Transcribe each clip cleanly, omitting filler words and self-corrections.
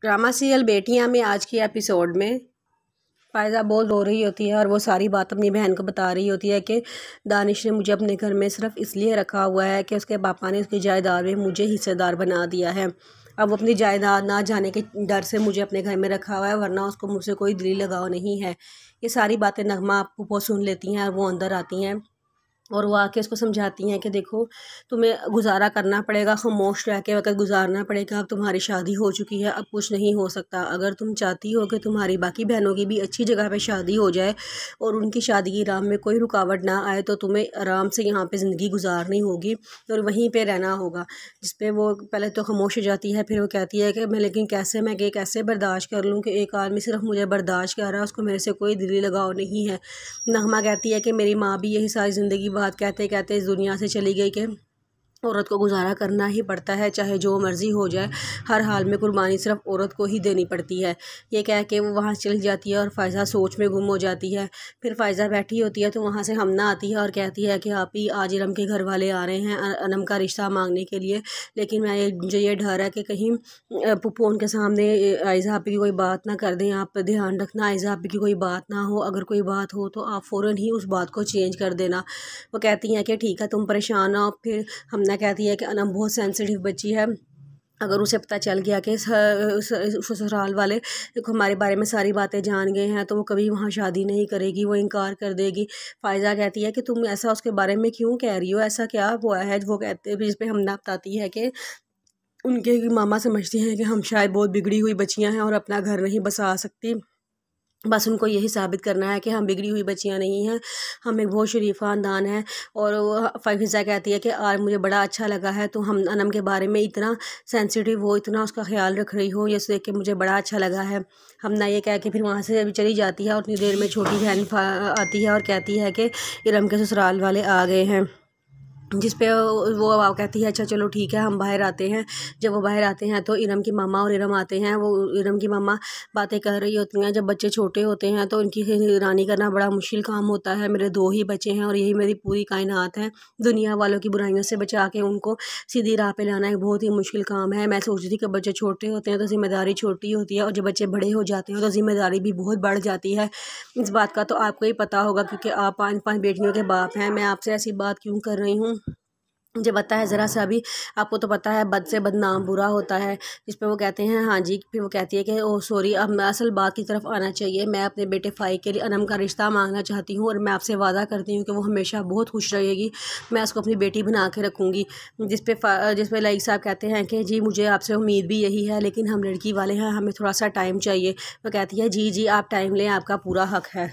Drama serial बेटियां में आज के एपिसोड में फ़ायज़ा बहुत रो रही होती है और वो सारी बात अपनी बहन को बता रही होती है कि दानिश ने मुझे अपने घर में सिर्फ इसलिए रखा हुआ है कि उसके पापा ने उसकी जायदाद में मुझे हिस्सेदार बना दिया है। अब वो अपनी जायदाद ना जाने के डर से मुझे अपने घर में रखा हुआ है, वरना उसको मुझसे कोई दिली लगाव नहीं है। ये सारी बातें नगमा आपको सुन लेती हैं और वो अंदर आती हैं और वो आके उसको समझाती हैं कि देखो, तुम्हें गुजारा करना पड़ेगा, खामोश रह के वक्त गुजारना पड़ेगा। अब तुम्हारी शादी हो चुकी है, अब कुछ नहीं हो सकता। अगर तुम चाहती हो कि तुम्हारी बाकी बहनों की भी अच्छी जगह पे शादी हो जाए और उनकी शादी की राह में कोई रुकावट ना आए, तो तुम्हें आराम से यहाँ पे ज़िंदगी गुजारनी होगी और वहीं पर रहना होगा। जिस पे वो पहले तो खामोश हो जाती है, फिर वो कहती है कि मैं लेकिन कैसे, मैं ये कैसे बर्दाश्त कर लूँ कि एक आदमी सिर्फ मुझे बर्दाश्त कर रहा है, उसको मेरे से कोई दिली लगाव नहीं है। नगमा कहती है कि मेरी माँ भी यही सारी ज़िंदगी बात कहते कहते इस दुनिया से चली गई कि औरत को गुजारा करना ही पड़ता है, चाहे जो मर्ज़ी हो जाए, हर हाल में कुर्बानी सिर्फ औरत को ही देनी पड़ती है। ये कह के वो वहाँ चली जाती है और फ़ायज़ा सोच में गुम हो जाती है। फिर फ़ायज़ा बैठी होती है तो वहाँ से हमना आती है और कहती है कि आप ही आज इरम के घर वाले आ रहे हैं अनम का रिश्ता मांगने के लिए, लेकिन मुझे ये डर है कि कहीं पुप्पो उनके सामने आयज़ा आपी की कोई बात ना कर दें। आप ध्यान रखना आयज़ा आपी की कोई बात ना हो, अगर कोई बात हो तो आप फ़ौरन ही उस बात को चेंज कर देना। वो कहती हैं कि ठीक है, तुम परेशान ना हो। फिर हमने कहती है कि अनम बहुत सेंसिटिव बच्ची है, अगर उसे पता चल गया कि ससुराल वाले हमारे बारे में सारी बातें जान गए हैं तो वो कभी वहाँ शादी नहीं करेगी, वो इनकार कर देगी। फ़ायज़ा कहती है कि तुम ऐसा उसके बारे में क्यों कह रही हो, ऐसा क्या हुआ है। वो कहते जिस पे हमना बताती है कि उनके मामा समझते हैं कि हम शायद बहुत बिगड़ी हुई बच्चियाँ हैं और अपना घर नहीं बसा सकती। बस उनको यही साबित करना है कि हम बिगड़ी हुई बच्चियाँ नहीं हैं, हम एक बहुत शरीफ ख़ानदान है। और वो फ़ायज़ा कहती है कि आज मुझे बड़ा अच्छा लगा है तो हम अनम के बारे में इतना सेंसिटिव हो, इतना उसका ख्याल रख रही हो, ये देख के मुझे बड़ा अच्छा लगा है। हमना ये कह के फिर वहाँ से चली जाती है और उतनी देर में छोटी बहन आती है और कहती है कि इरम के ससुराल वाले आ गए हैं। जिस पे वो कहती है अच्छा चलो ठीक है, हम बाहर आते हैं। जब वो बाहर आते हैं तो इरम की मामा और इरम आते हैं। वो इरम की मामा बातें कर रही होती हैं, जब बच्चे छोटे होते हैं तो उनकी निगरानी करना बड़ा मुश्किल काम होता है। मेरे 2 ही बच्चे हैं और यही मेरी पूरी कायनात है। दुनिया वालों की बुराइयों से बचा के उनको सीधी राह पे लाना एक बहुत ही मुश्किल काम है। मैं सोचती थी कि बच्चे छोटे होते हैं तो जिम्मेदारी छोटी होती है और जब बच्चे बड़े हो जाते हैं तो जिम्मेदारी भी बहुत बढ़ जाती है। इस बात का तो आपको ही पता होगा क्योंकि आप 5 बेटियों के बाप हैं। मैं आपसे ऐसी बात क्यों कर रही हूँ, मुझे पता है ज़रा सा भी। आपको तो पता है बद से बदनाम बुरा होता है। जिस पे वो कहते हैं हाँ जी। फिर वो कहती है कि ओह सॉरी, अब मैं असल बात की तरफ आना चाहिए। मैं अपने बेटे फ़ाइक के लिए अनम का रिश्ता मांगना चाहती हूँ और मैं आपसे वादा करती हूँ कि वो हमेशा बहुत खुश रहेगी, मैं उसको अपनी बेटी बना के रखूँगी। जिस पे लाइक साहब कहते हैं कि जी मुझे आपसे उम्मीद भी यही है, लेकिन हम लड़की वाले हैं, हमें थोड़ा सा टाइम चाहिए। वो कहती है जी जी आप टाइम लें, आपका पूरा हक़ है।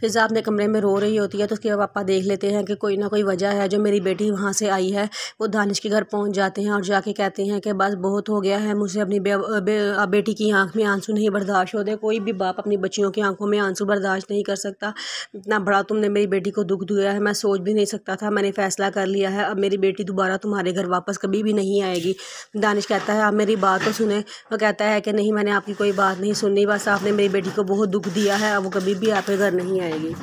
फ़िज़ा अपने कमरे में रो रही होती है तो उसके पापा देख लेते हैं कि कोई ना कोई वजह है जो मेरी बेटी वहाँ से आई है। वो दानिश के घर पहुँच जाते हैं और जाके कहते हैं कि बस बहुत हो गया है, मुझे अपनी बेटी की आँख में आंसू नहीं बर्दाश्त होते। कोई भी बाप अपनी बच्चियों की आंखों में आंसू बर्दाश्त नहीं कर सकता। इतना बड़ा तुमने मेरी बेटी को दुख दिया है, मैं सोच भी नहीं सकता था। मैंने फ़ैसला कर लिया है, अब मेरी बेटी दोबारा तुम्हारे घर वापस कभी भी नहीं आएगी। दानिश कहता है आप मेरी बात तो सुने। वो कहता है कि नहीं, मैंने आपकी कोई बात नहीं सुननी, बस आपने मेरी बेटी को बहुत दुख दिया है, अब वो कभी भी आपके घर नहीं आएगी।